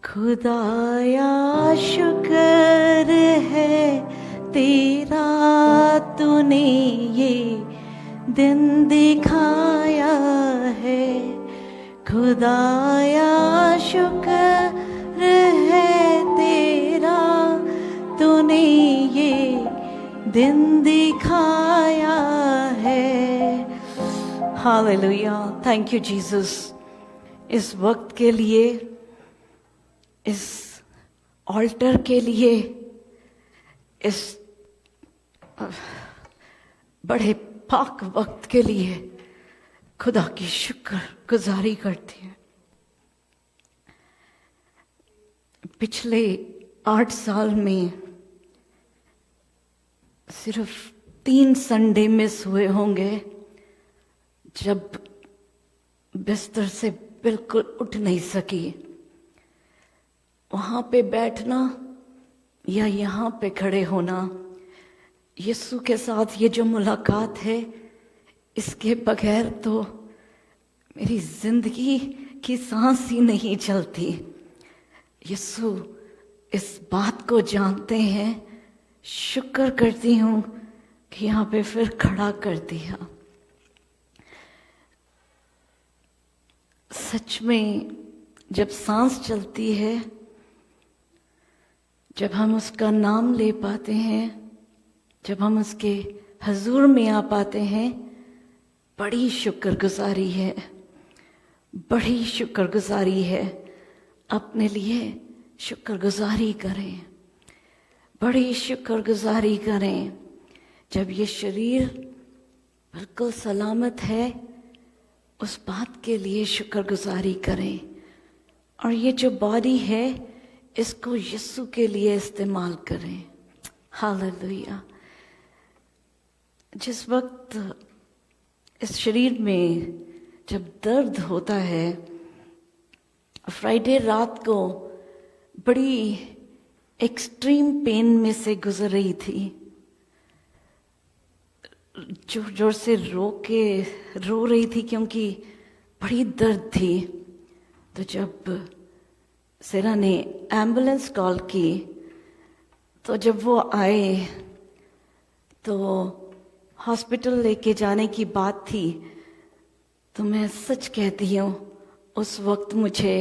खुदाया शुक्र है तेरा, तूने ये दिन दिखाया है। खुदाया शुक्र है तेरा, तूने ये दिन दिखाया है। हालेलुया, थैंक यू जीसस इस वक्त के लिए, इस ऑल्टर के लिए, इस बड़े पाक वक्त के लिए खुदा की शुक्र गुजारी करते हैं। पिछले 8 साल में सिर्फ 3 संडे मिस हुए होंगे जब बिस्तर से बिल्कुल उठ नहीं सकी। वहां पे बैठना या यहाँ पे खड़े होना, यीशु के साथ ये जो मुलाकात है, इसके बगैर तो मेरी जिंदगी की सांस ही नहीं चलती। यीशु इस बात को जानते हैं। शुक्र करती हूँ कि यहाँ पे फिर खड़ा कर दिया। सच में जब सांस चलती है, जब हम उसका नाम ले पाते हैं, जब हम उसके हजूर में आ पाते हैं, बड़ी शुक्रगुजारी है, बड़ी शुक्रगुजारी है। अपने लिए शुक्रगुजारी करें, बड़ी शुक्रगुजारी करें। जब ये शरीर बिल्कुल सलामत है, उस बात के लिए शुक्रगुजारी करें। और ये जो बॉडी है, इसको यीशु के लिए इस्तेमाल करें। हालेलुया। जिस वक्त इस शरीर में जब दर्द होता है, फ्राइडे रात को बड़ी एक्सट्रीम पेन में से गुजर रही थी। जोर जोर से रो रही थी क्योंकि बड़ी दर्द थी। तो जब सेरा ने एम्बुलेंस कॉल की, तो जब वो आए तो हॉस्पिटल लेके जाने की बात थी। तो मैं सच कहती हूँ, उस वक्त मुझे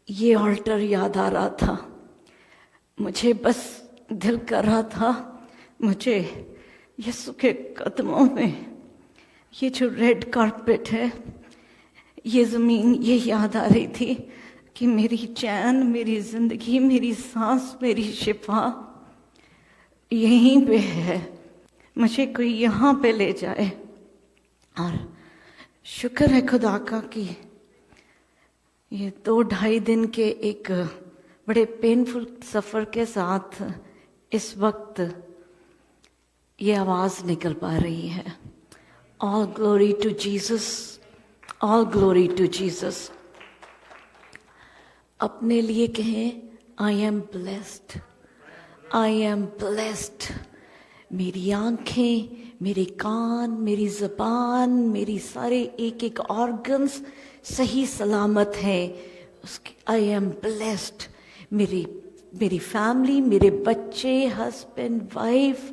ये ऑल्टर याद आ रहा था। मुझे बस दिल कर रहा था, मुझे यीशु के कदमों में ये जो रेड कारपेट है, ये ज़मीन, ये याद आ रही थी कि मेरी चैन, मेरी जिंदगी, मेरी सांस, मेरी शिफा यहीं पे है। मुझे कोई यहाँ पे ले जाए। और शुक्र है खुदा का कि ये 2-2.5 दिन के एक बड़े पेनफुल सफ़र के साथ इस वक्त ये आवाज़ निकल पा रही है। All glory to Jesus, all glory to Jesus. अपने लिए कहें, I am blessed, I am blessed. मेरी आंखें, मेरे कान, मेरी ज़बान, मेरी सारे एक एक ऑर्गन्स सही सलामत हैं। उसकी आई एम ब्लेस्ड। मेरी फैमिली, मेरे बच्चे, हस्बैंड, वाइफ,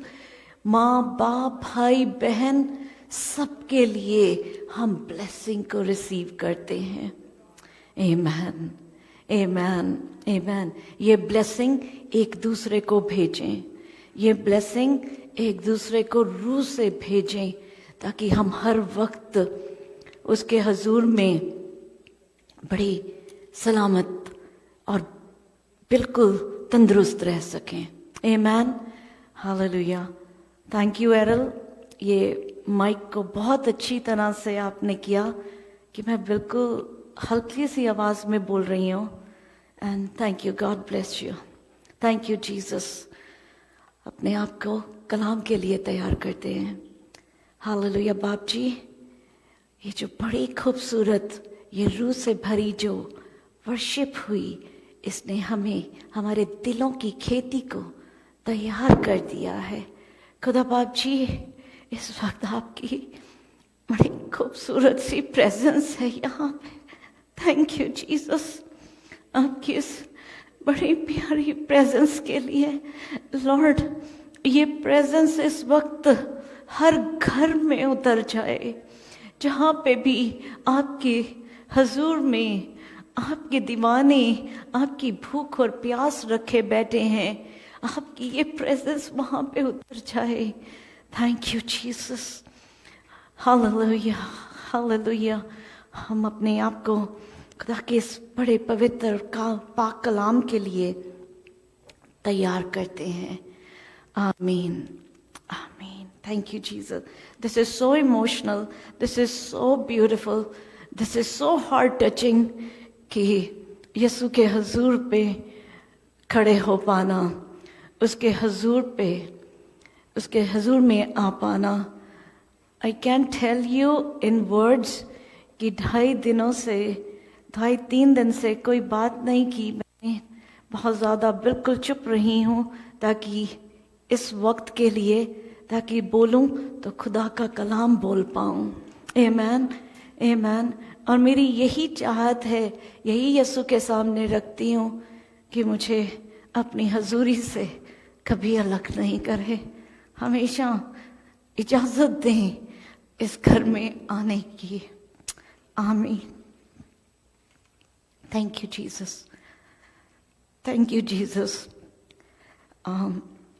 माँ बाप, भाई बहन, सबके लिए हम ब्लेसिंग को रिसीव करते हैं। आमीन, आमीन, आमीन। ये ब्लेसिंग एक दूसरे को भेजें, ये ब्लेसिंग एक दूसरे को रूह से भेजें, ताकि हम हर वक्त उसके हजूर में बड़ी सलामत और बिल्कुल तंदुरुस्त रह सकें। आमीन, हालेलुया। थैंक यू एरल, ये माइक को बहुत अच्छी तरह से आपने किया कि मैं बिल्कुल हल्की सी आवाज़ में बोल रही हूँ। And thank you, God bless you, thank you Jesus. अपने आप को कलाम के लिए तैयार करते हैं। हालेलुया। बाप जी, ये जो बड़ी खूबसूरत, ये रूह से भरी जो वर्शिप हुई, इसने हमें, हमारे दिलों की खेती को तैयार कर दिया है। खुदा बाप जी, इस वक्त आपकी बड़ी खूबसूरत सी प्रेजेंस है यहाँ पे। थैंक यू जीसस, आपकी इस बड़ी प्यारी प्रेजेंस के लिए। लॉर्ड, ये प्रेजेंस इस वक्त हर घर में उतर जाए, जहाँ पे भी आपके हजूर में आपके दीवाने आपकी भूख और प्यास रखे बैठे हैं, आपकी ये प्रेजेंस वहाँ पे उतर जाए। Thank you Jesus, hallelujah hallelujah. हम अपने आप को खुदा के इस बड़े पवित्र पाक कलाम के लिए तैयार करते हैं। आमीन आमीन। Thank you Jesus. This is so emotional, this is so beautiful, this is so heart touching कि यीशु के हजूर पे खड़े हो पाना, उसके हजूर पे, उसके हजूर में आ पाना। I can tell you in words कि 2.5-3 दिन से कोई बात नहीं की मैंने, बहुत ज़्यादा बिल्कुल चुप रही हूँ ताकि इस वक्त के लिए, ताकि बोलूँ तो खुदा का कलाम बोल पाऊँ। आमीन आमीन। और मेरी यही चाहत है, यही यीशु के सामने रखती हूँ कि मुझे अपनी हजूरी से कभी अलग नहीं करे, हमेशा इजाज़त दें इस घर में आने की। आमीन। Thank you Jesus, thank you Jesus.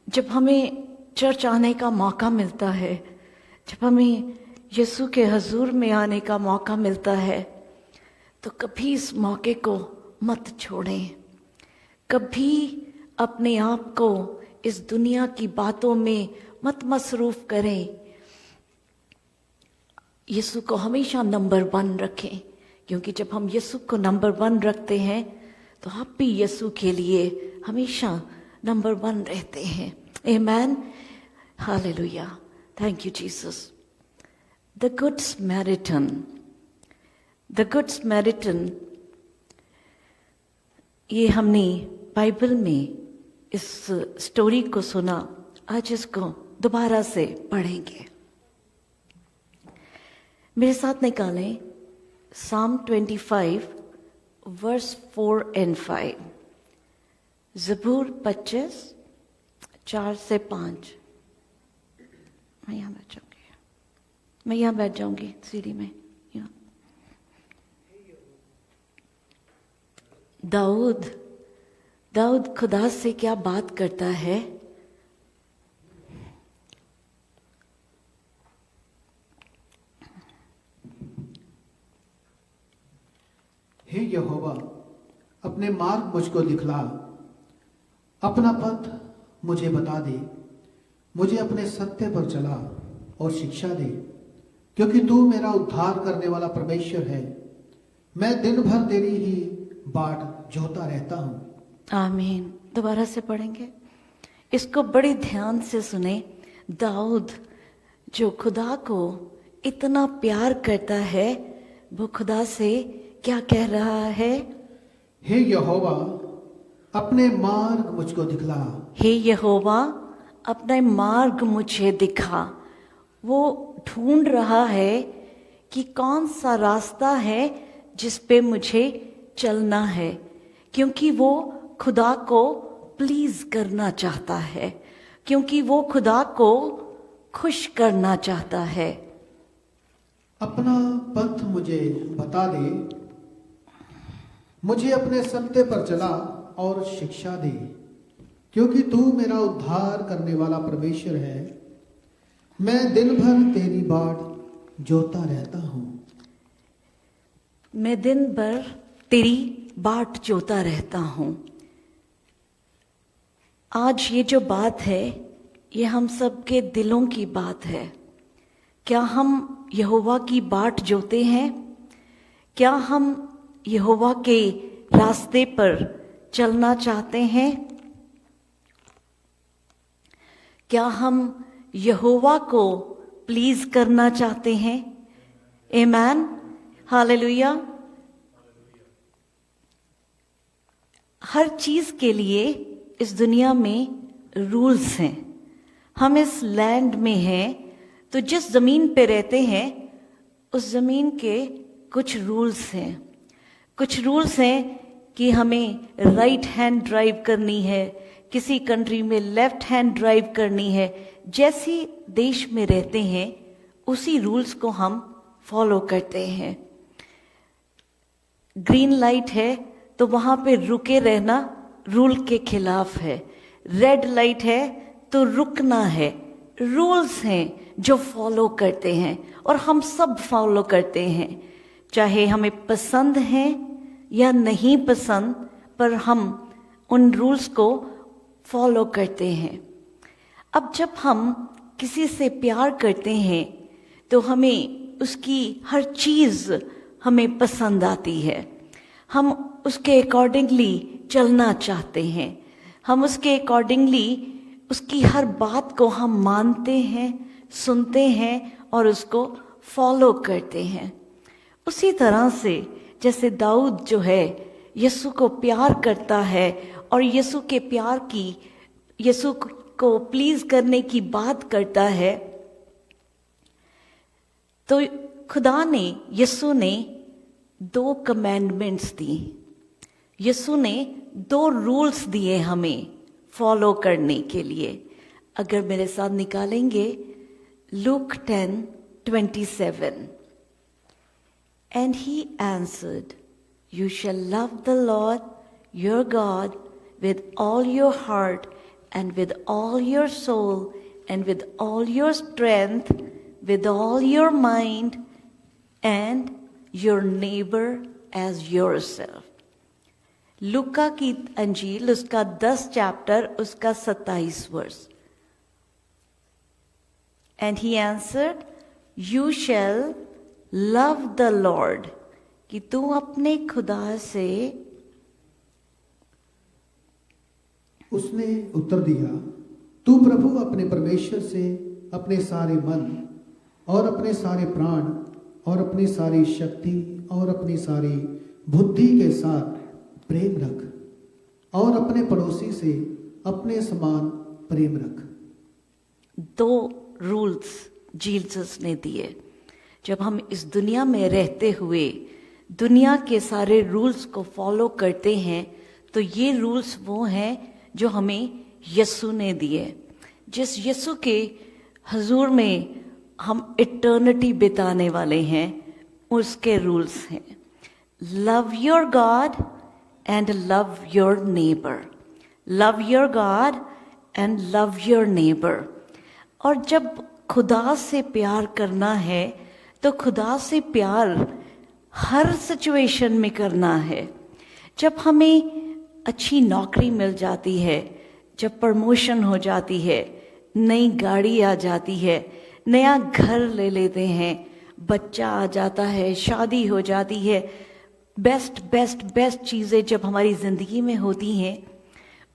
जब हमें चर्च आने का मौका मिलता है, जब हमें यीशु के हजूर में आने का मौका मिलता है, तो कभी इस मौके को मत छोड़ें। कभी अपने आप को इस दुनिया की बातों में मत मसरूफ करें। यीशु को हमेशा नंबर 1 रखें, क्योंकि जब हम यीशु को नंबर 1 रखते हैं तो आप भी यीशु के लिए हमेशा नंबर 1 रहते हैं। आमीन hallelujah. Thank you Jesus. The good Samaritan, the good Samaritan, ये हमने बाइबल में इस स्टोरी को सुना, आज इसको दोबारा से पढ़ेंगे। मेरे साथ निकालें Psalm 25 वर्स 4 और 5, ज़बूर 25 4 से 5। मैं यहाँ बैठ जाऊंगी, मैं यहाँ बैठ जाऊंगी सीढ़ी में। यहाँ दाऊद खुदा से क्या बात करता है? हे यहोवा, अपने मार्ग मुझको दिखला, अपना पथ मुझे बता दे, मुझे अपने सत्य पर चला और शिक्षा दे, क्योंकि तू मेरा उद्धार करने वाला परमेश्वर है। मैं दिन भर तेरी ही बाट जोता रहता हूँ। आमीन। दोबारा से पढ़ेंगे, इसको बड़ी ध्यान से सुने। दाऊद जो खुदा को इतना प्यार करता है, वो खुदा से क्या कह रहा है? हे यहोवा, अपने मार्ग मुझको दिखला। हे यहोवा, अपने मार्ग मुझे दिखा। वो ढूंढ रहा है कि कौन सा रास्ता है जिस पे मुझे चलना है, क्योंकि वो खुदा को प्लीज करना चाहता है, क्योंकि वो खुदा को खुश करना चाहता है। अपना पथ मुझे बता दे, मुझे अपने सत्य पर चला और शिक्षा दे, क्योंकि तू मेरा उद्धार करने वाला परमेश्वर है। मैं दिन भर तेरी बाट जोता रहता हूँ। मैं दिन भर तेरी बाट जोता रहता हूँ। आज ये जो बात है, ये हम सबके दिलों की बात है। क्या हम यहोवा की बाट जोते हैं? क्या हम यहोवा के रास्ते पर चलना चाहते हैं? क्या हम यहोवा को प्लीज करना चाहते हैं? आमीन हालेलुया। हर चीज के लिए इस दुनिया में रूल्स हैं। हम इस लैंड में हैं, तो जिस जमीन पे रहते हैं उस जमीन के कुछ रूल्स हैं। कुछ रूल्स हैं कि हमें राइट हैंड ड्राइव करनी है, किसी कंट्री में लेफ्ट हैंड ड्राइव करनी है, जैसी देश में रहते हैं उसी रूल्स को हम फॉलो करते हैं। ग्रीन लाइट है तो वहां पे रुके रहना रूल के खिलाफ है, रेड लाइट है तो रुकना है। रूल्स हैं जो फॉलो करते हैं और हम सब फॉलो करते हैं, चाहे हमें पसंद है या नहीं पसंद, पर हम उन रूल्स को फॉलो करते हैं। अब जब हम किसी से प्यार करते हैं तो हमें उसकी हर चीज हमें पसंद आती है, हम उसके अकॉर्डिंगली चलना चाहते हैं, हम उसके अकॉर्डिंगली उसकी हर बात को हम मानते हैं, सुनते हैं और उसको फॉलो करते हैं। उसी तरह से जैसे दाऊद जो है यीशु को प्यार करता है और यीशु के प्यार की, यीशु को प्लीज करने की बात करता है, तो खुदा ने, यीशु ने 2 कमांडमेंट्स दी, यीशु ने 2 रूल्स दिए हमें फॉलो करने के लिए। अगर मेरे साथ निकालेंगे look 10:27, And he answered, You shall love the Lord your God with all your heart and with all your soul and with all your strength, with all your mind, and your neighbor as yourself. लूका की अंजील उसका 10 chapter उसका 27 verse. And he answered, You shall love the Lord, कि तू अपने खुदा से। उसने उत्तर दिया, तू प्रभु अपने परमेश्वर से अपने सारे मन और अपने सारे प्राण और अपनी सारी शक्ति और अपनी सारी बुद्धि के साथ प्रेम रख और अपने पड़ोसी से अपने समान प्रेम रख। 2 रूल्स जीसस ने दिए। जब हम इस दुनिया में रहते हुए दुनिया के सारे रूल्स को फॉलो करते हैं तो ये रूल्स वो हैं जो हमें यीशु ने दिए। जिस यीशु के हजूर में हम इटर्निटी बिताने वाले हैं, उसके रूल्स हैं love your God and love your neighbour, love your God and love your neighbour. और जब खुदा से प्यार करना है तो खुदा से प्यार हर सिचुएशन में करना है। जब हमें अच्छी नौकरी मिल जाती है, जब प्रमोशन हो जाती है, नई गाड़ी आ जाती है, नया घर ले लेते हैं, बच्चा आ जाता है, शादी हो जाती है, बेस्ट बेस्ट बेस्ट चीज़ें जब हमारी ज़िंदगी में होती हैं,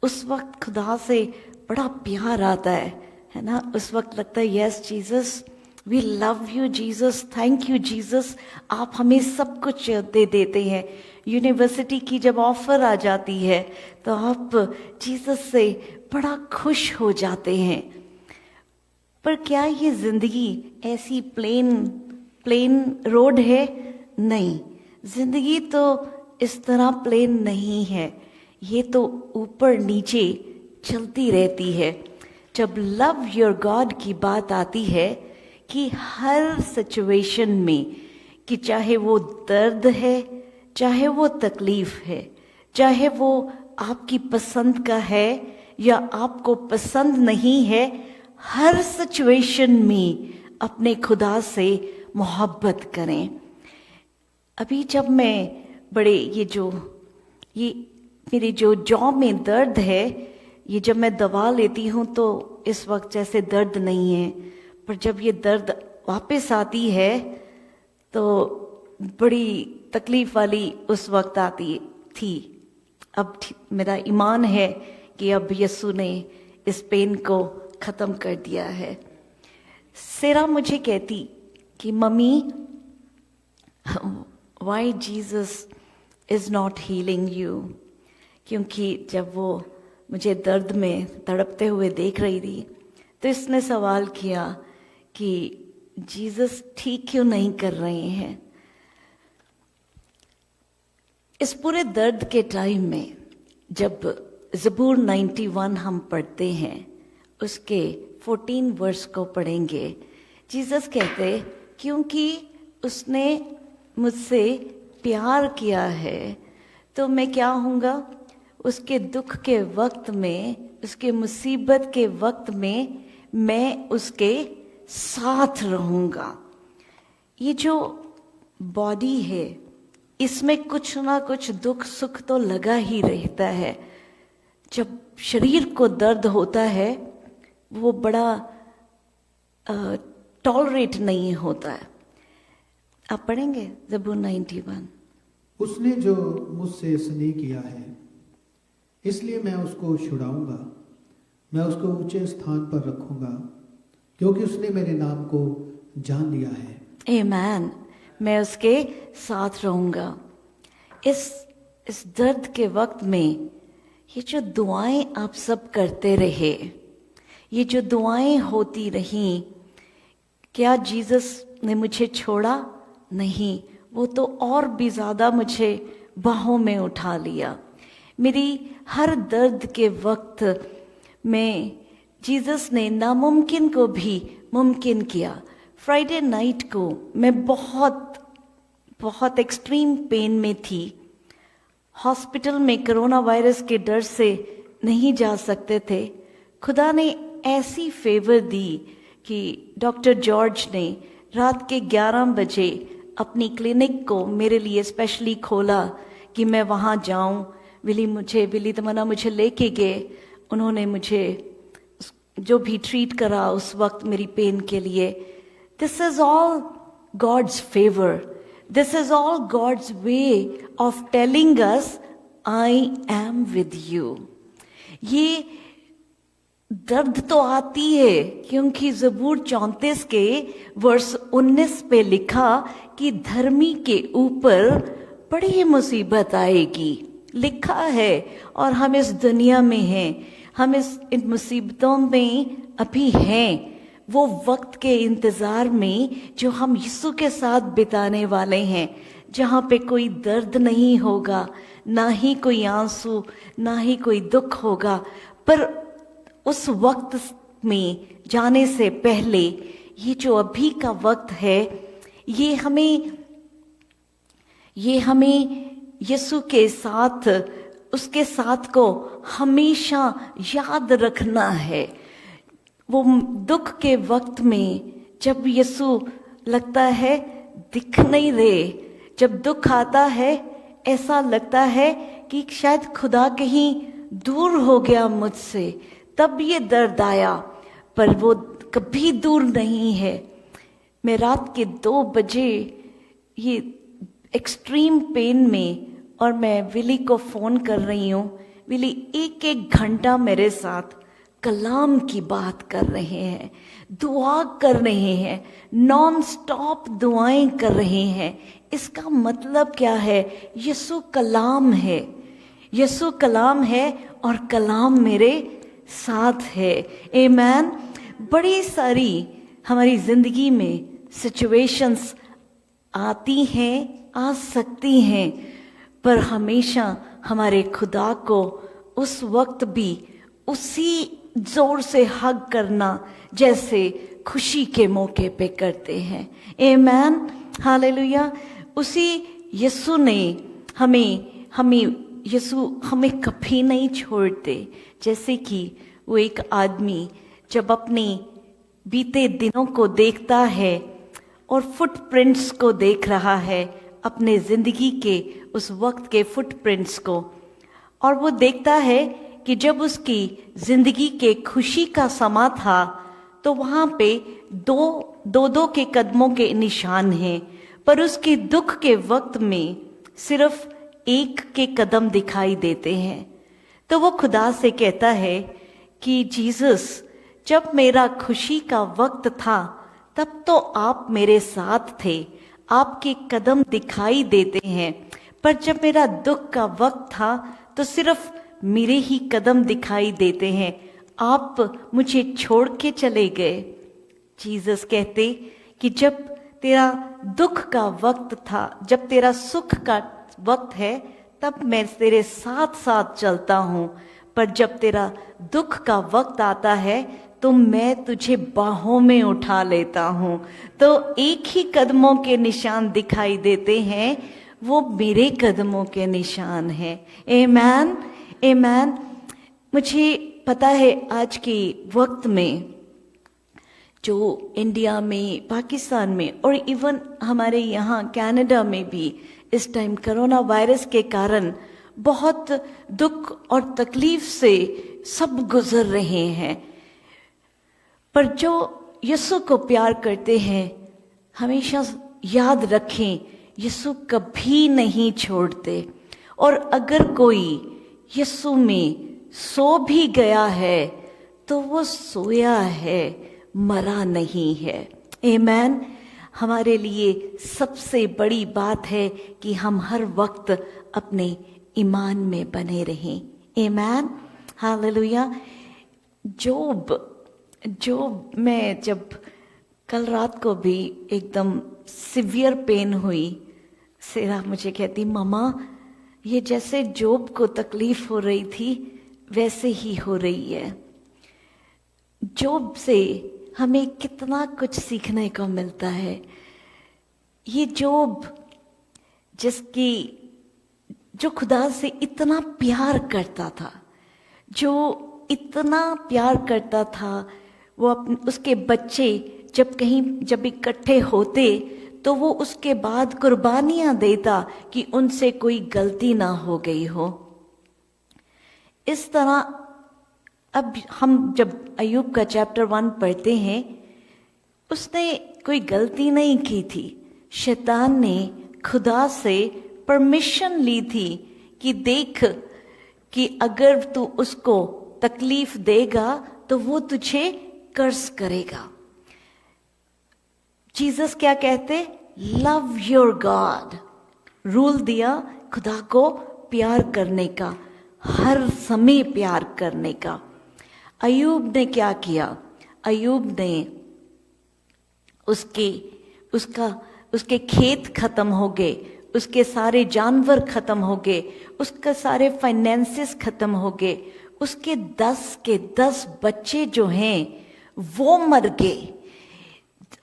उस वक्त खुदा से बड़ा प्यार आता है ना। उस वक्त लगता है yes Jesus, we love you Jesus, thank you Jesus, आप हमें सब कुछ दे देते हैं। यूनिवर्सिटी की जब ऑफर आ जाती है तो आप जीसस से बड़ा खुश हो जाते हैं। पर क्या ये जिंदगी ऐसी प्लेन रोड है? नहीं, जिंदगी तो इस तरह प्लेन नहीं है, ये तो ऊपर नीचे चलती रहती है। जब लव योर गॉड की बात आती है कि हर सिचुएशन में, कि चाहे वो दर्द है, चाहे वो तकलीफ है, चाहे वो आपकी पसंद का है या आपको पसंद नहीं है, हर सिचुएशन में अपने खुदा से मोहब्बत करें। अभी जब मैं ये मेरी जो जॉ में दर्द है, ये जब मैं दवा लेती हूँ तो इस वक्त जैसे दर्द नहीं है, पर जब ये दर्द वापस आती है तो बड़ी तकलीफ वाली उस वक्त आती थी। अब मेरा ईमान है कि अब यीशु ने इस पेन को ख़त्म कर दिया है। सेरा मुझे कहती कि mummy, why Jesus is not healing you, क्योंकि जब वो मुझे दर्द में तड़पते हुए देख रही थी तो इसने सवाल किया कि जीसस ठीक क्यों नहीं कर रहे हैं। इस पूरे दर्द के टाइम में जब ज़बूर 91 हम पढ़ते हैं, उसके 14 वर्स को पढ़ेंगे, जीसस कहते क्योंकि उसने मुझसे प्यार किया है तो मैं क्या हूँगा, उसके दुख के वक्त में, उसके मुसीबत के वक्त में मैं उसके साथ रहूँगा। ये जो बॉडी है इसमें कुछ ना कुछ दुख सुख तो लगा ही रहता है। जब शरीर को दर्द होता है वो बड़ा टॉलरेट नहीं होता है। आप पढ़ेंगे ज़बूर 91। उसने जो मुझसे स्नेह किया है इसलिए मैं उसको छुड़ाऊंगा, मैं उसको ऊंचे स्थान पर रखूंगा, क्योंकि उसने मेरे नाम को जान लिया है। आमीन। मैं उसके साथ रहूंगा। इस दर्द के वक्त में ये जो दुआएं आप सब करते रहे, ये जो दुआएं होती रहीं, क्या जीसस ने मुझे छोड़ा? नहीं, वो तो और भी ज़्यादा मुझे बाहों में उठा लिया। मेरी हर दर्द के वक्त में जीसस ने नामुमकिन को भी मुमकिन किया। फ्राइडे नाइट को मैं बहुत एक्सट्रीम पेन में थी। हॉस्पिटल में कोरोना वायरस के डर से नहीं जा सकते थे। खुदा ने ऐसी फेवर दी कि डॉक्टर जॉर्ज ने रात के 11 बजे अपनी क्लिनिक को मेरे लिए स्पेशली खोला कि मैं वहाँ जाऊँ। विली तमन्ना मुझे लेके गए। उन्होंने मुझे जो भी ट्रीट करा उस वक्त मेरी पेन के लिए। This is all God's favour, this is all God's way of telling us I am with you. ये दर्द तो आती है क्योंकि ज़बूर 34 के वर्स 19 पे लिखा कि धर्मी के ऊपर बड़ी मुसीबत आएगी, लिखा है। और हम इस दुनिया में हैं, हम इन मुसीबतों में अभी हैं। वो वक्त के इंतज़ार में जो हम यीशु के साथ बिताने वाले हैं, जहाँ पे कोई दर्द नहीं होगा, ना ही कोई आंसू, ना ही कोई दुख होगा। पर उस वक्त में जाने से पहले ये जो अभी का वक्त है, ये हमें यीशु के साथ, उसके साथ को हमेशा याद रखना है। वो दुख के वक्त में जब यीशु लगता है दिख नहीं रहे, जब दुख आता है ऐसा लगता है कि शायद खुदा कहीं दूर हो गया मुझसे, तब ये दर्द आया, पर वो कभी दूर नहीं है। मैं रात के 2 बजे ये एक्सट्रीम पेन में, और मैं विली को फ़ोन कर रही हूँ। विली 1-1 घंटा मेरे साथ कलाम की बात कर रहे हैं, दुआ कर रहे हैं, नॉन स्टॉप दुआएं कर रहे हैं। इसका मतलब क्या है? यीशु कलाम है, यीशु कलाम है और कलाम मेरे साथ है। आमीन। बड़ी सारी हमारी ज़िंदगी में सिचुएशंस आती हैं, आ सकती हैं, पर हमेशा हमारे खुदा को उस वक्त भी उसी जोर से हग करना जैसे खुशी के मौके पे करते हैं। आमीन, हालेलुया। उसी यीशु ने यीशु हमें कभी नहीं छोड़ते। जैसे कि वो एक आदमी जब अपने बीते दिनों को देखता है और फुटप्रिंट्स को देख रहा है, अपने ज़िंदगी के उस वक्त के फुटप्रिंट्स को, और वो देखता है कि जब उसकी ज़िंदगी के खुशी का समा था तो वहाँ पे दो के कदमों के निशान हैं, पर उसके दुख के वक्त में सिर्फ 1 के कदम दिखाई देते हैं। तो वो खुदा से कहता है कि जीसस, जब मेरा खुशी का वक्त था तब तो आप मेरे साथ थे, आपके कदम दिखाई देते हैं, पर जब मेरा दुख का वक्त था तो सिर्फ मेरे ही कदम दिखाई देते हैं, आप मुझे छोड़ के चले गए। जीसस कहते कि जब तेरा दुख का वक्त था, जब तेरा सुख का वक्त है, तब मैं तेरे साथ साथ चलता हूँ, पर जब तेरा दुख का वक्त आता है तो मैं तुझे बाहों में उठा लेता हूँ। तो एक ही कदमों के निशान दिखाई देते हैं, वो मेरे कदमों के निशान हैं। आमीन, आमीन। मुझे पता है आज के वक्त में जो इंडिया में, पाकिस्तान में और इवन हमारे यहाँ कनाडा में भी इस टाइम कोरोना वायरस के कारण बहुत दुख और तकलीफ से सब गुजर रहे हैं, पर जो यीशु को प्यार करते हैं हमेशा याद रखें, यीशु कभी नहीं छोड़ते। और अगर कोई यीशु में सो भी गया है तो वो सोया है, मरा नहीं है। आमीन। हमारे लिए सबसे बड़ी बात है कि हम हर वक्त अपने ईमान में बने रहें। आमीन, हालेलुया। जोब में जब कल रात को भी एकदम सिवियर पेन हुई, सेरा मुझे कहती, मम्मा ये जैसे जोब को तकलीफ हो रही थी वैसे ही हो रही है। जोब से हमें कितना कुछ सीखने को मिलता है। ये जोब जो खुदा से इतना प्यार करता था, जो इतना प्यार करता था, वो उसके बच्चे जब इकट्ठे होते तो वो उसके बाद कुर्बानियां देता कि उनसे कोई गलती ना हो गई हो। इस तरह अब हम जब अय्यूब का चैप्टर 1 पढ़ते हैं, उसने कोई गलती नहीं की थी। शैतान ने खुदा से परमिशन ली थी कि देख कि अगर तू उसको तकलीफ देगा तो वो तुझे कर्स करेगा। जीसस क्या कहते? Love your God. रूल दिया खुदा को प्यार करने का, हर समय प्यार करने का। अय्यूब ने क्या किया? अय्यूब ने उसके खेत खत्म हो गए, उसके सारे जानवर खत्म हो गए, उसके सारे फाइनेंसेस खत्म हो गए, उसके 10 के 10 बच्चे जो हैं वो मर गए।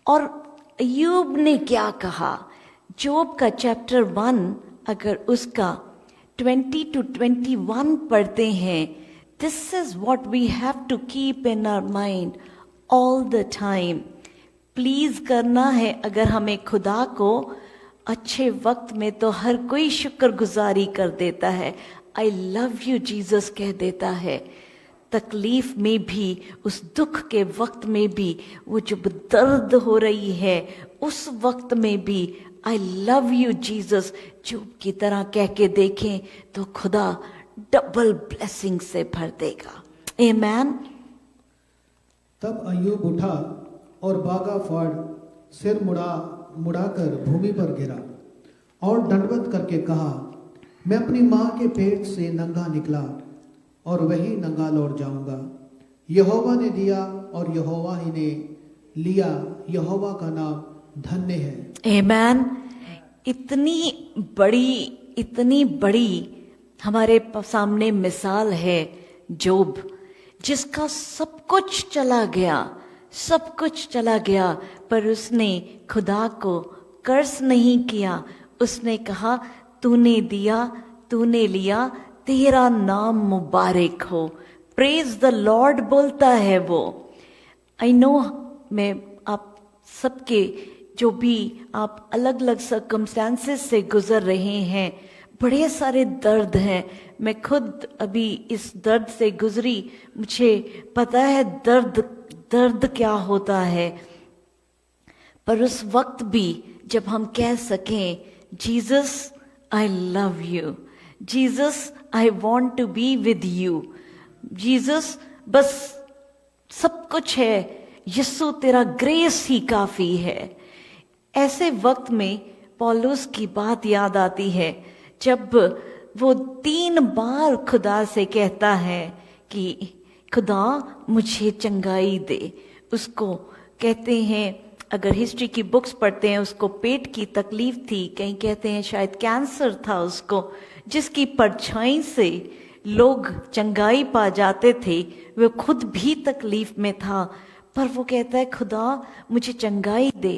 और अय्यूब ने क्या कहा? जोब का चैप्टर 1 अगर उसका 20 to 21 पढ़ते हैं, this is what we have to keep in our mind all the time. Please करना है, अगर हमें खुदा को अच्छे वक्त में तो हर कोई शुक्रगुजारी कर देता है, आई लव यू जीसस कह देता है। तकलीफ में भी, उस दुख के वक्त में भी, वो जब दर्द हो रही है उस वक्त में भी आई लव यू जीसस जोब की तरह कह के देखें तो खुदा डबल ब्लेसिंग से भर देगा। आमीन। तब अय्यूब उठा और बागा फाड़ सिर मुड़ाकर भूमि पर गिरा और दंडवत करके कहा, मैं अपनी माँ के पेट से नंगा निकला और वही नंगा लौट जाऊंगा। यहोवा ने दिया और यहोवा ही ने लिया, यहोवा का नाम धन्य है। आमीन। इतनी बड़ी हमारे सामने मिसाल है जोब, जिसका सब कुछ चला गया, पर उसने खुदा को कर्ज नहीं किया। उसने कहा, तूने दिया, तूने लिया, तेरा नाम मुबारक हो। प्रेज द लॉर्ड बोलता है वो। आई नो, मैं आप सबके जो भी आप अलग अलग सर्कमस्टेंसेस से गुजर रहे हैं, बड़े सारे दर्द हैं। मैं खुद अभी इस दर्द से गुजरी, मुझे पता है दर्द क्या होता है। पर उस वक्त भी जब हम कह सकें, Jesus I love you, Jesus I want to be with you, Jesus बस सब कुछ है, यीशु तेरा ग्रेस ही काफी है। ऐसे वक्त में पौलुस की बात याद आती है, जब वो 3 बार खुदा से कहता है कि खुदा मुझे चंगाई दे। उसको कहते हैं, अगर हिस्ट्री की बुक्स पढ़ते हैं, उसको पेट की तकलीफ थी, कहीं कहते हैं शायद कैंसर था उसको, जिसकी परछाई से लोग चंगाई पा जाते थे, वो खुद भी तकलीफ में था, पर वो कहता है खुदा मुझे चंगाई दे।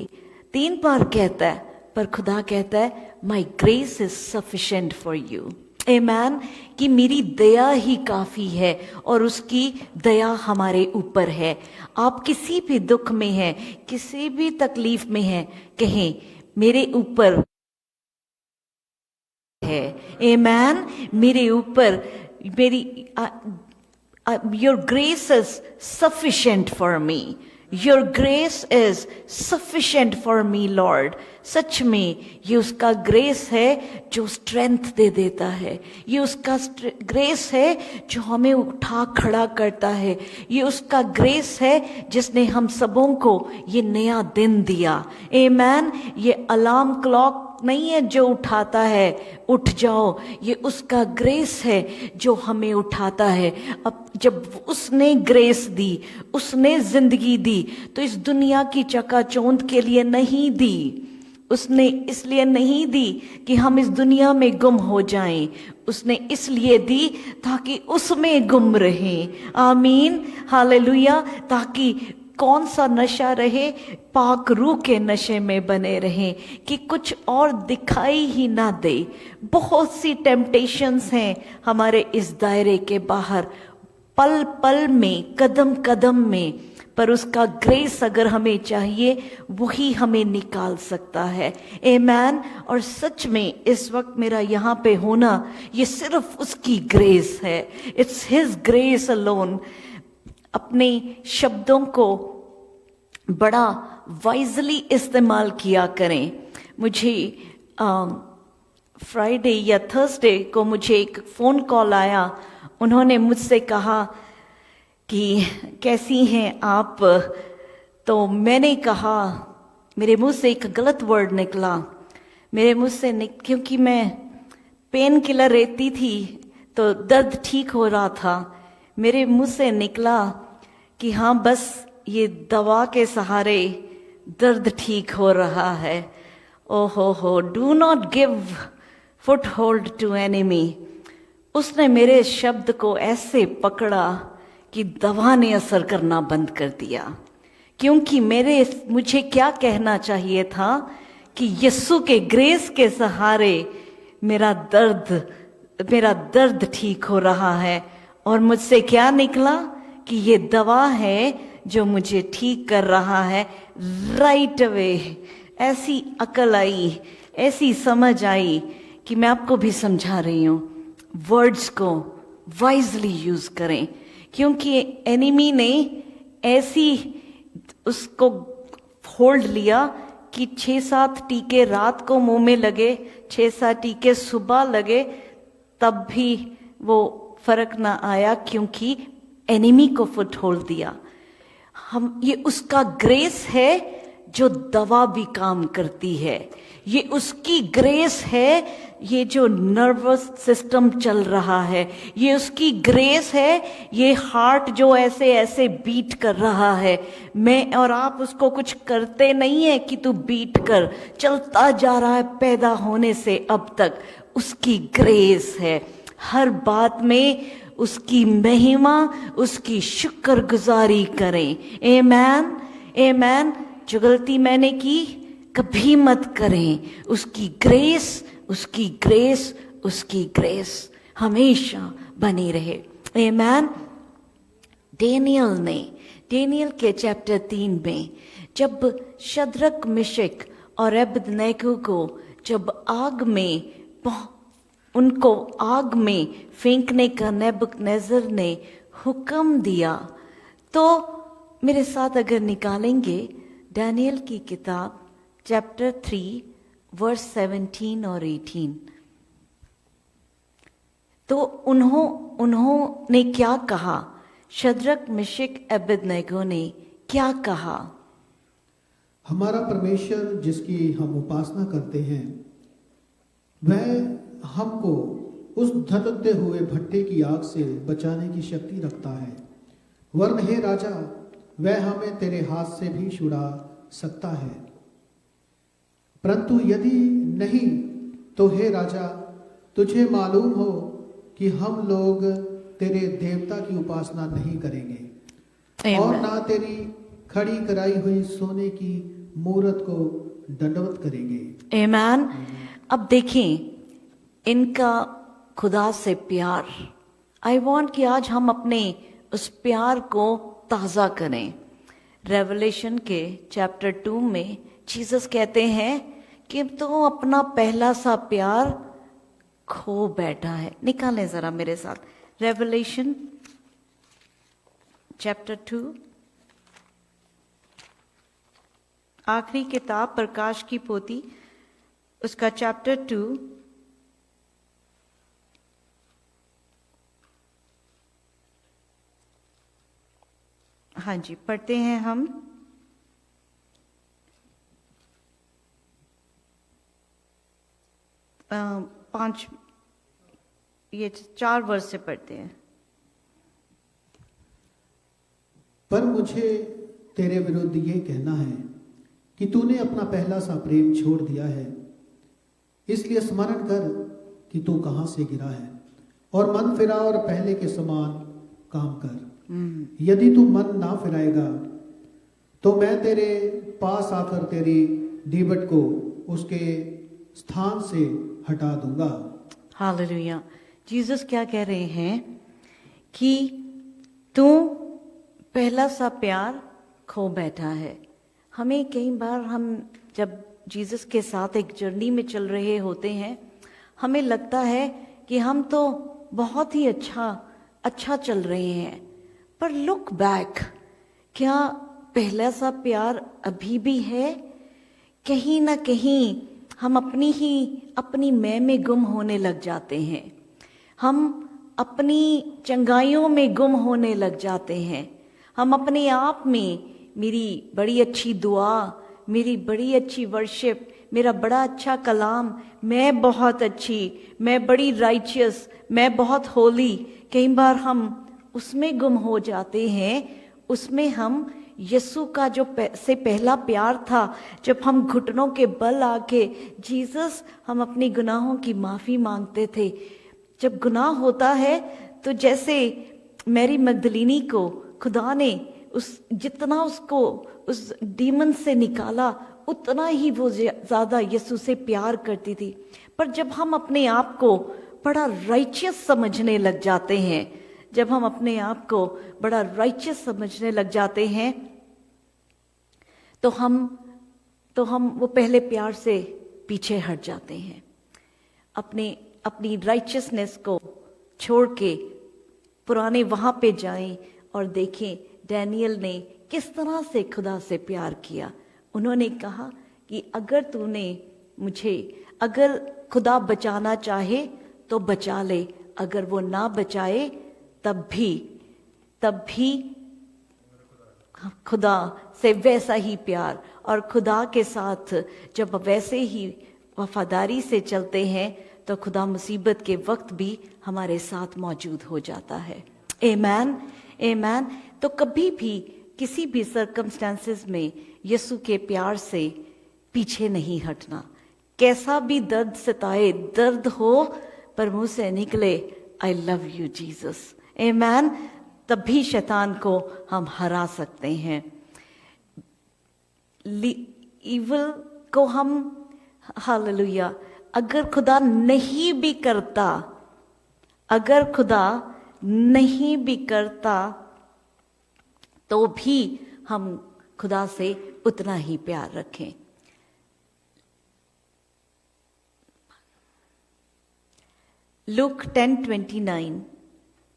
3 बार कहता है, पर खुदा कहता है my grace is sufficient for you. Amen. कि मेरी दया ही काफी है और उसकी दया हमारे ऊपर है। आप किसी भी दुख में हैं, किसी भी तकलीफ में हैं, कहें मेरे ऊपर है। आमेन। मेरे ऊपर मेरी your grace is sufficient for me. Your grace is sufficient for me lord. सच में ये उसका ग्रेस है जो स्ट्रेंथ दे देता है। ये उसका ग्रेस है जो हमें उठा खड़ा करता है। ये उसका ग्रेस है जिसने हम सबों को ये नया दिन दिया। आमेन। ये अलार्म क्लॉक नहीं है जो उठाता है उठ जाओ, ये उसका ग्रेस है जो हमें उठाता है। अब जब उसने ग्रेस दी, उसने जिंदगी दी, तो इस दुनिया की चकाचौंध के लिए नहीं दी। उसने इसलिए नहीं दी कि हम इस दुनिया में गुम हो जाएं, उसने इसलिए दी ताकि उसमें गुम रहें। आमीन, हालेलुया। ताकि कौन सा नशा रहे, पाक रूह के नशे में बने रहें, कि कुछ और दिखाई ही ना दे। बहुत सी टेम्पटेशंस हैं हमारे इस दायरे के बाहर, पल पल में, कदम कदम में, पर उसका ग्रेस अगर हमें चाहिए वही हमें निकाल सकता है। आमेन। और सच में इस वक्त मेरा यहाँ पे होना ये सिर्फ उसकी ग्रेस है। It's his grace alone. अपने शब्दों को बड़ा वाइजली इस्तेमाल किया करें। मुझे फ्राइडे या थर्सडे को मुझे एक फ़ोन कॉल आया। उन्होंने मुझसे कहा कि कैसी हैं आप, तो मैंने कहा, मेरे मुंह से एक गलत वर्ड निकला। मेरे मुंह से क्योंकि मैं पेन किलर लेती थी तो दर्द ठीक हो रहा था, मेरे मुंह से निकला कि हाँ बस ये दवा के सहारे दर्द ठीक हो रहा है। ओहो हो, do not give foothold to enemy. उसने मेरे शब्द को ऐसे पकड़ा कि दवा ने असर करना बंद कर दिया। क्योंकि मुझे क्या कहना चाहिए था कि यीशु के ग्रेस के सहारे मेरा दर्द ठीक हो रहा है, और मुझसे क्या निकला कि ये दवा है जो मुझे ठीक कर रहा है। राइट अवे ऐसी अकल आई, ऐसी समझ आई कि मैं आपको भी समझा रही हूँ, वर्ड्स को वाइजली यूज करें। क्योंकि एनिमी ने ऐसी उसको होल्ड लिया कि 6-7 टीके रात को मुंह में लगे, 6-7 टीके सुबह लगे, तब भी वो फर्क ना आया, क्योंकि एनिमी को फुट होल्ड दिया। ये उसका ग्रेस है जो दवा भी काम करती है। ये उसकी ग्रेस है, ये जो नर्वस सिस्टम चल रहा है, ये उसकी ग्रेस है। ये हार्ट जो ऐसे ऐसे बीट कर रहा है, मैं और आप उसको कुछ करते नहीं है कि तू बीट कर, चलता जा रहा है पैदा होने से अब तक। उसकी ग्रेस है। हर बात में उसकी महिमा, उसकी शुक्रगुजारी करें। आमेन, आमेन। जो गलती मैंने की कभी मत करें। उसकी ग्रेस, उसकी ग्रेस, उसकी ग्रेस हमेशा बनी रहे। आमेन। डेनियल के चैप्टर 3 में जब शद्रक, मिशक और अबेदनगो को जब उनको आग में फेंकने का नेबुकदनेस्सर ने हुक्म दिया, तो मेरे साथ अगर निकालेंगे दानियल की किताब चैप्टर 3 वर्स 17 और 18, तो उन्होंने क्या कहा? शद्रक, मिशक, अबेदनगो ने क्या कहा? हमारा परमेश्वर जिसकी हम उपासना करते हैं, वह हमको उस धधकते हुए भट्टे की आग से बचाने की शक्ति रखता है। वरन हे राजा, वह हमें तेरे हाथ से भी छुड़ा सकता है। परंतु यदि नहीं तो हे राजा, तुझे मालूम हो कि हम लोग तेरे देवता की उपासना नहीं करेंगे और Amen. ना तेरी खड़ी कराई हुई सोने की मूरत को दंडवत करेंगे। Amen. अब देखें इनका खुदा से प्यार। आई वॉन्ट कि आज हम अपने उस प्यार को ताज़ा करें। रेवलेशन के चैप्टर 2 में जीसस कहते हैं कि तो अपना पहला सा प्यार खो बैठा है। निकालें जरा मेरे साथ रेवलेशन चैप्टर 2, आखिरी किताब प्रकाश की पोथी, उसका चैप्टर 2 हाँ जी पढ़ते हैं हम। ये 4 वर्ष से पढ़ते हैं। पर मुझे तेरे विरुद्ध ये कहना है कि तूने अपना पहला सा प्रेम छोड़ दिया है। इसलिए स्मरण कर कि तू कहाँ से गिरा है और मन फिरा और पहले के समान काम कर। यदि तू मन ना फिराएगा तो मैं तेरे पास आकर तेरी दीवट को उसके स्थान से हटा दूंगा। हालेलुया। जीसस क्या कह रहे हैं कि तू पहला सा प्यार खो बैठा है। हमें कई बार हम जब जीसस के साथ एक जर्नी में चल रहे होते हैं, हमें लगता है कि हम तो बहुत ही अच्छा चल रहे हैं, पर लुक बैक, क्या पहला सा प्यार अभी भी है? कहीं ना कहीं हम अपनी मैं में गुम होने लग जाते हैं। हम अपनी चंगाइयों में गुम होने लग जाते हैं। हम अपने आप में, मेरी बड़ी अच्छी दुआ, मेरी बड़ी अच्छी वर्शिप, मेरा बड़ा अच्छा कलाम, मैं बहुत अच्छी, मैं बड़ी राइचियस, मैं बहुत होली, कई बार हम उसमें गुम हो जाते हैं। उसमें हम यीशु का जो से पहला प्यार था, जब हम घुटनों के बल आके जीसस, हम अपनी गुनाहों की माफ़ी मांगते थे। जब गुनाह होता है तो जैसे मैरी मगदलीनी को खुदा ने जितना उसको उस डीमन से निकाला, उतना ही वो ज़्यादा यीशु से प्यार करती थी। पर जब हम अपने आप को बड़ा राइचियस समझने लग जाते हैं, जब हम अपने आप को बड़ा राइचियस समझने लग जाते हैं, तो हम वो पहले प्यार से पीछे हट जाते हैं। अपनी राइचियसनेस को छोड़ के पुराने वहाँ पे जाएं और देखें डैनियल ने किस तरह से खुदा से प्यार किया। उन्होंने कहा कि अगर खुदा बचाना चाहे तो बचा ले, अगर वो ना बचाए तब भी खुदा से वैसा ही प्यार। और खुदा के साथ जब वैसे ही वफादारी से चलते हैं तो खुदा मुसीबत के वक्त भी हमारे साथ मौजूद हो जाता है। आमीन, आमीन। तो कभी भी किसी भी सर्कमस्टेंसेस में यीशु के प्यार से पीछे नहीं हटना। कैसा भी दर्द सताए, दर्द हो, पर मुंह से निकले आई लव यू जीसस, आमीन, तभी शैतान को हम हरा सकते हैं। इविल को हम, हालेलुया, अगर खुदा नहीं भी करता तो भी हम खुदा से उतना ही प्यार रखें। लूक 10:29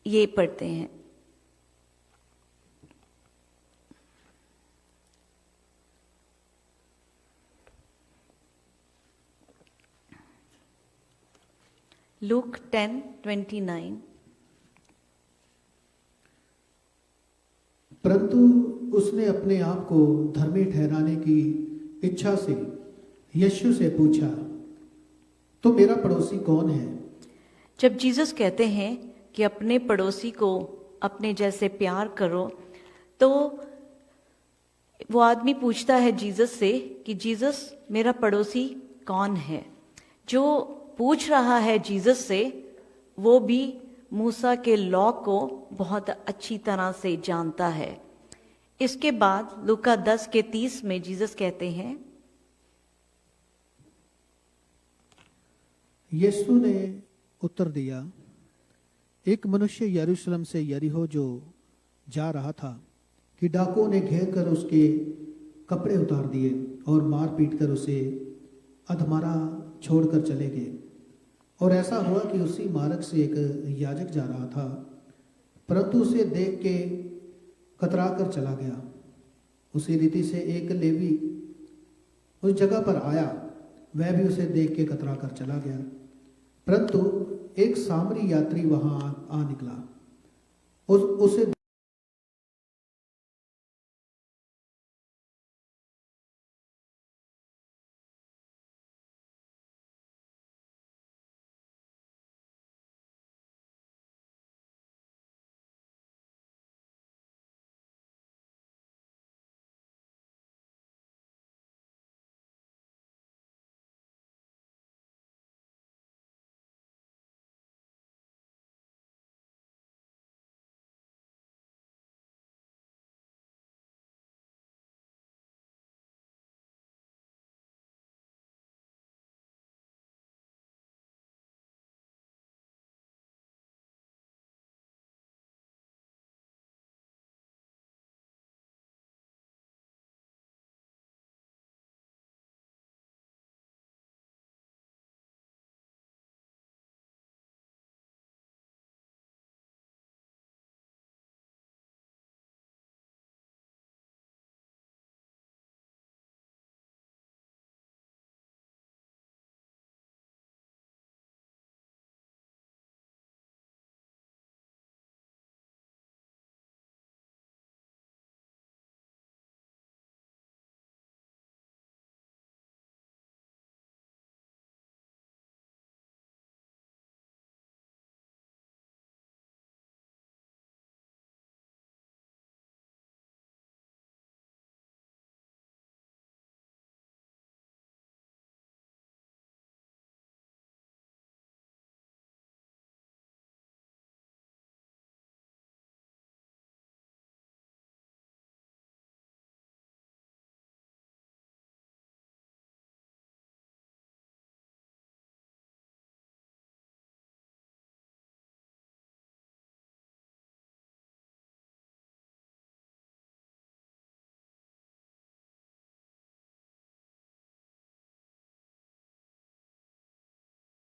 ये पढ़ते हैं। लूक 10:29। परंतु उसने अपने आप को धर्मी ठहराने की इच्छा से यीशु से पूछा, तो मेरा पड़ोसी कौन है? जब जीसस कहते हैं कि अपने पड़ोसी को अपने जैसे प्यार करो, तो वो आदमी पूछता है जीसस से कि जीसस, मेरा पड़ोसी कौन है? जो पूछ रहा है जीसस से, वो भी मूसा के लॉ को बहुत अच्छी तरह से जानता है। इसके बाद लूका 10:30 में जीसस कहते हैं, यीशु ने उत्तर दिया, एक मनुष्य यरूशलेम से यरीहो जो जा रहा था कि डाकुओं ने घेर कर उसके कपड़े उतार दिए और मार पीट कर उसे अधमरा छोड़कर चले गए। और ऐसा हुआ कि उसी मार्ग से एक याजक जा रहा था, परंतु उसे देख के कतरा कर चला गया। उसी रीति से एक लेवी उस जगह पर आया, वह भी उसे देख के कतरा कर चला गया। परंतु एक सामरी यात्री वहां आ निकला, उसे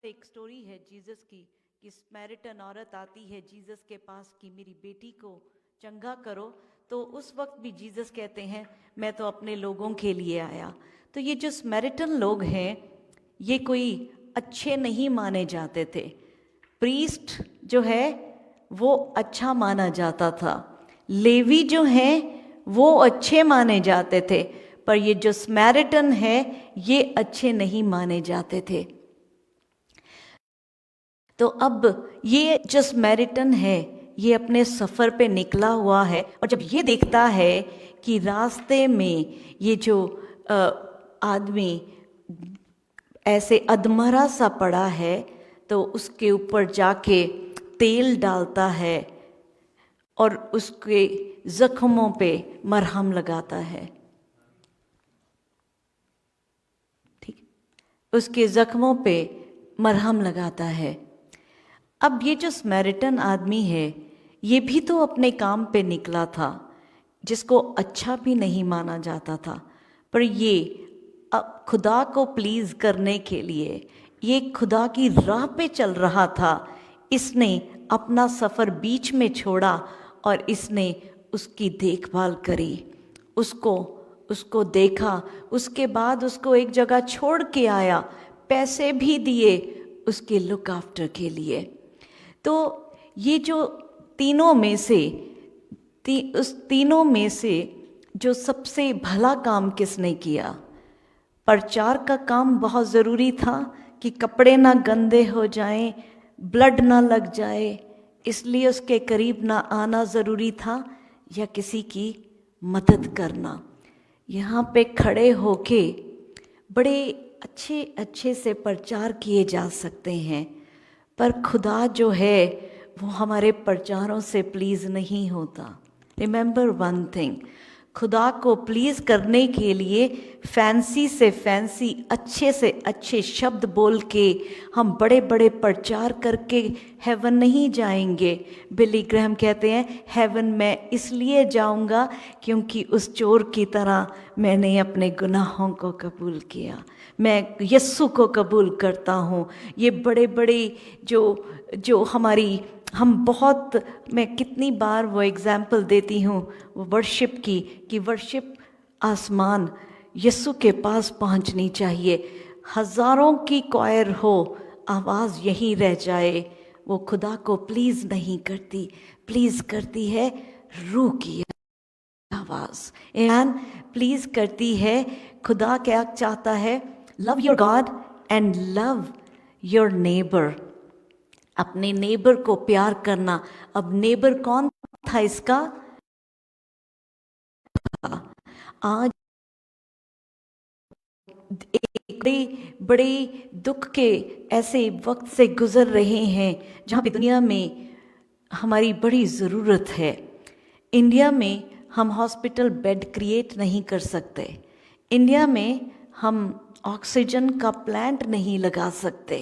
एक स्टोरी है जीसस की कि स्मैरिटन औरत आती है जीसस के पास कि मेरी बेटी को चंगा करो। तो उस वक्त भी जीसस कहते हैं, मैं तो अपने लोगों के लिए आया। तो ये जो स्मैरिटन लोग हैं, ये कोई अच्छे नहीं माने जाते थे। प्रीस्ट जो है वो अच्छा माना जाता था, लेवी जो है वो अच्छे माने जाते थे, पर ये जो स्मैरिटन है ये अच्छे नहीं माने जाते थे। तो अब ये जो स्मैरिटन है ये अपने सफ़र पे निकला हुआ है, और जब ये देखता है कि रास्ते में ये जो आदमी ऐसे अधमरा सा पड़ा है, तो उसके ऊपर जाके तेल डालता है और उसके जख्मों पे मरहम लगाता है। ठीक, उसके जख्मों पे मरहम लगाता है। अब ये जो स्मैरिटन आदमी है ये भी तो अपने काम पे निकला था, जिसको अच्छा भी नहीं माना जाता था, पर ये खुदा को प्लीज़ करने के लिए ये खुदा की राह पे चल रहा था। इसने अपना सफ़र बीच में छोड़ा और इसने उसकी देखभाल करी, उसको देखा, उसके बाद उसको एक जगह छोड़ के आया, पैसे भी दिए उसके लुक आफ्टर के लिए। तो ये जो तीनों में से उस तीनों में से जो सबसे भला काम किसने किया? प्रचार का काम बहुत ज़रूरी था कि कपड़े ना गंदे हो जाएं, ब्लड ना लग जाए, इसलिए उसके करीब ना आना ज़रूरी था, या किसी की मदद करना? यहाँ पे खड़े होके बड़े अच्छे अच्छे से प्रचार किए जा सकते हैं, पर खुदा जो है वो हमारे प्रचारों से प्लीज़ नहीं होता। रिमेंबर वन थिंग, खुदा को प्लीज़ करने के लिए फैंसी से फैंसी, अच्छे से अच्छे शब्द बोल के, हम बड़े बड़े प्रचार करके हेवन नहीं जाएंगे। बिली ग्रैहम कहते हैं, हेवन मैं इसलिए जाऊंगा क्योंकि उस चोर की तरह मैंने अपने गुनाहों को कबूल किया, मैं यस्सु को कबूल करता हूँ। ये बड़े बड़े जो हमारी, हम बहुत, मैं कितनी बार वो एग्जाम्पल देती हूँ वो वर्शिप की, कि वर्शिप आसमान यस्सु के पास पहुँचनी चाहिए। हज़ारों की क्वायर हो, आवाज़ यहीं रह जाए, वो खुदा को प्लीज़ नहीं करती, प्लीज़ करती है रूह की आवाज़। एंड प्लीज़ करती है, खुदा क्या चाहता है? Love your God and love your neighbour, अपने नेबर को प्यार करना। अब नेबर कौन था इसका? आज एक बड़े बड़े दुख के ऐसे वक्त से गुजर रहे हैं जहाँ पे दुनिया में हमारी बड़ी ज़रूरत है। इंडिया में हम हॉस्पिटल बेड क्रिएट नहीं कर सकते, इंडिया में हम ऑक्सीजन का प्लांट नहीं लगा सकते,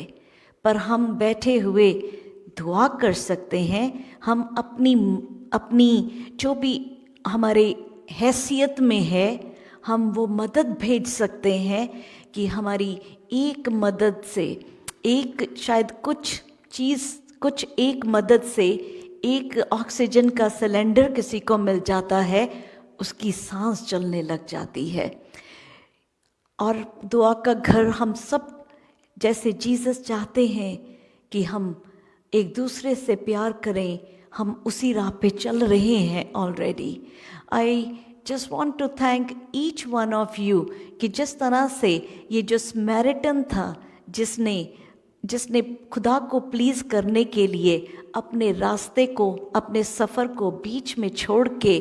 पर हम बैठे हुए दुआ कर सकते हैं। हम अपनी अपनी जो भी हमारे हैसियत में है, हम वो मदद भेज सकते हैं कि हमारी एक मदद से, एक शायद कुछ एक मदद से एक ऑक्सीजन का सिलेंडर किसी को मिल जाता है, उसकी सांस चलने लग जाती है। और दुआ का घर हम सब, जैसे जीसस चाहते हैं कि हम एक दूसरे से प्यार करें, हम उसी राह पे चल रहे हैं already. I just want to thank each one of you कि जिस तरह से ये जो समैरिटन था, जिसने खुदा को प्लीज़ करने के लिए अपने रास्ते को, अपने सफ़र को बीच में छोड़ के,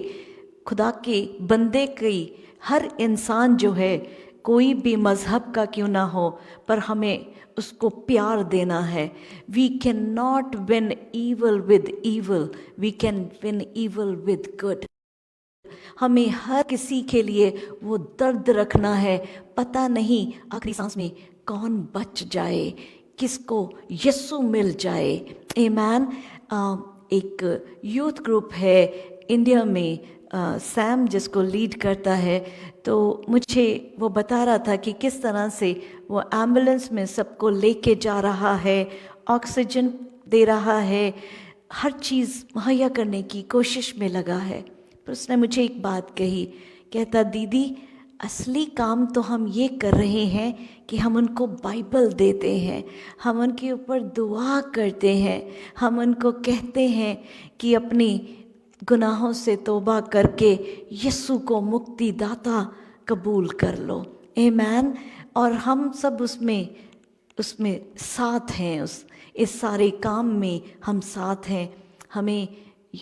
खुदा के बंदे की, हर इंसान जो है, कोई भी मज़हब का क्यों ना हो, पर हमें उसको प्यार देना है। We can not win evil with evil, we can win evil with good. हमें हर किसी के लिए वो दर्द रखना है, पता नहीं आखिरी सांस में कौन बच जाए, किसको यस्सु मिल जाए। आमीन। एक यूथ ग्रुप है इंडिया में, सैम जिसको लीड करता है, तो मुझे वो बता रहा था कि किस तरह से वो एम्बुलेंस में सबको लेके जा रहा है, ऑक्सीजन दे रहा है, हर चीज़ मुहैया करने की कोशिश में लगा है। पर उसने मुझे एक बात कही, कहता दीदी असली काम तो हम ये कर रहे हैं कि हम उनको बाइबल देते हैं, हम उनके ऊपर दुआ करते हैं, हम उनको कहते हैं कि अपनी गुनाहों से तौबा करके यीशु को मुक्तिदाता कबूल कर लो। आमीन। और हम सब उसमें साथ हैं, इस सारे काम में हम साथ हैं। हमें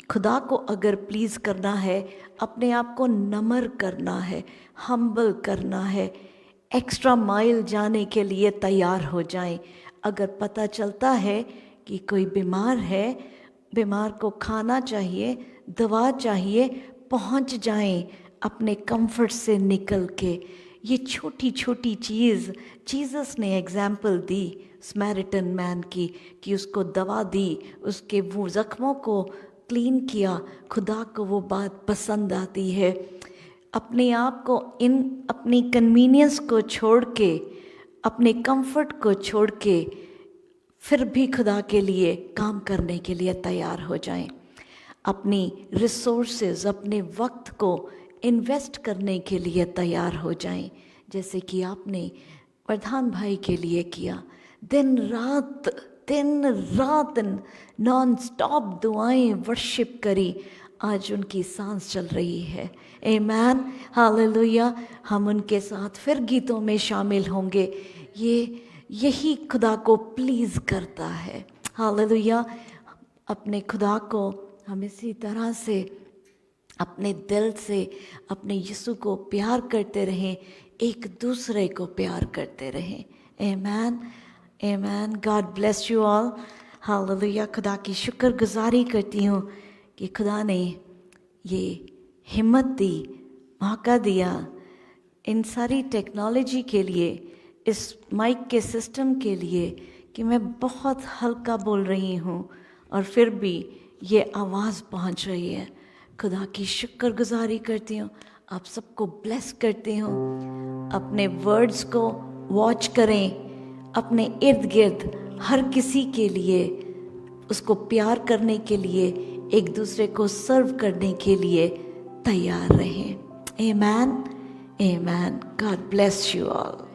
खुदा को अगर प्लीज़ करना है, अपने आप को नम्र करना है, हम्बल करना है, एक्स्ट्रा माइल जाने के लिए तैयार हो जाएं। अगर पता चलता है कि कोई बीमार है, बीमार को खाना चाहिए, दवा चाहिए, पहुंच जाएं अपने कंफर्ट से निकल के। ये छोटी छोटी चीज़, जीसस ने एग्जाम्पल दी समैरिटन मैन की, कि उसको दवा दी, उसके वो ज़ख्मों को क्लीन किया। खुदा को वो बात पसंद आती है। अपने आप को, अपनी कन्वीनियंस को छोड़ के, अपने कंफर्ट को छोड़ के, फिर भी खुदा के लिए काम करने के लिए तैयार हो जाएं। अपनी रिसोर्सेज, अपने वक्त को इन्वेस्ट करने के लिए तैयार हो जाएं, जैसे कि आपने प्रधान भाई के लिए किया। दिन रात नॉन स्टॉप दुआएं, वर्शिप करी। आज उनकी सांस चल रही है। आमीन, हालेलुया। हम उनके साथ फिर गीतों में शामिल होंगे। यही खुदा को प्लीज़ करता है। हालेलुया। अपने खुदा को हम इसी तरह से अपने दिल से अपने यीशु को प्यार करते रहें। एक दूसरे को प्यार करते रहें। Amen, amen. God bless you all. Hallelujah. खुदा की शुक्रगुजारी करती हूँ कि खुदा ने ये हिम्मत दी, मौका दिया इन सारी टेक्नोलॉजी के लिए, इस माइक के सिस्टम के लिए, कि मैं बहुत हल्का बोल रही हूँ और फिर भी ये आवाज़ पहुँच रही है। खुदा की शुक्रगुजारी करती हूँ। आप सबको ब्लेस करती हूँ। अपने वर्ड्स को वॉच करें, अपने इर्द गिर्द हर किसी के लिए, उसको प्यार करने के लिए, एक दूसरे को सर्व करने के लिए तैयार रहें। Amen, amen. God bless you all.